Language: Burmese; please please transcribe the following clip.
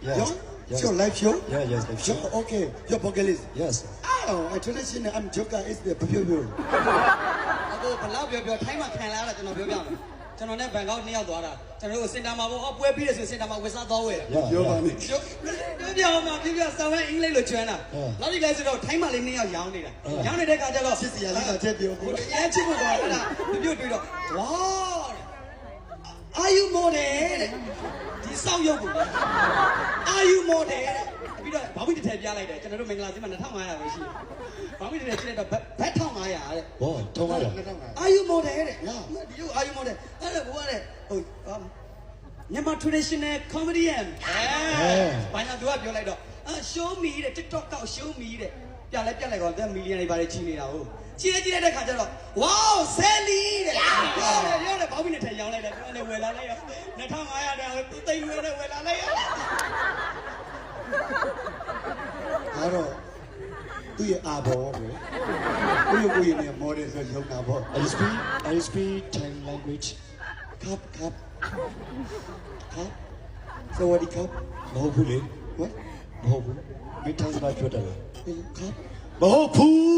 Yes. It's your live show? Yeah, yes, live show. Okay. Your bucket list? Yes. Oh, I traditional I'm Joker is the popular. အခုဘလောက်ပြောထိုင်းမှာခံလာရတာကျွန်တော်ပြောပြမယ်ကျွန်တော်နဲ့ဘန်ကောက်နှစ်ယောက်သွားတာကျွန်တော်တို့စင်တာမှာပေါ့ပွဲပြီးရဆိုစင်တာမှာဝစ်စားသွားဝယ်တာ Yeah. ပြောပါနဲ့ ပြောမှာပြဆောင်းအင်္ဂလိပ်လိုကျွမ်းတာနောက်ဒီလဲဆိုတော့ထိုင်းမှာလေးနှစ်ယောက်ရောင်းနေတာရောင်းနေတဲ့ခါကျတော့ ချစ်စရာလေးကချက်ပြော ဟိုရဲချစ်ဖို့သွားတာပြုတ်တွေ့တော့ဝါအာယူမော်တယ်တဲ့ဒီစောက်ရုပ်ကိုအာယူမော်တယ်တဲ့ပြီးတော့ဘာမှတစ်ထည့်ပြလိုက်တယ်ကျွန်တော်တို့မင်္ဂလာစီမှာ2500ပဲရှိတယ်ဘာမှတစ်ထည့်ကြည့်လိုက်တော့ဘတ်1500တဲ့ Wow, ထုံးလိုက်တာ အာယူမော်တယ်တဲ့ဒီလိုအာယူမော်တယ်အဲ့ဒါဘိုးကတဲ့ဟိုမြန်မာ traditional comedian ဘာညာသူကပြောလိုက်တော့show me တဲ့ TikTok ကောက် show me တဲ့ပြလိုက်ကောတဲ့မီလီယံတွေပါလေကြီးနေတာဟုတ်ကြီးလိုက်တဲ့ခါကျတော့ wow Sally တဲ့ရောတယ်ဘောင်းမီနဲ့ထည့်ရောင်းလိုက်တယ်သူကနေဝယ်လာလိုက်ရော2500တဲ့သူသိန်းဝယ်တဲ့ဝယ်လာလိုက်ရော အဲ့တော့သူ့ရဲ့အာဘောပဲကိုယ့်ရဲ့မော်ဒယ်ဆိုရုံတာပေါ့ I speak Thai language. ครับสวัสดีครับ မဟုတ်ဘူးလေ what မဟုတ်ဘူးမင်းထိုင်းစကားပြောတယ်လား ครับ မဟုတ်ဘူး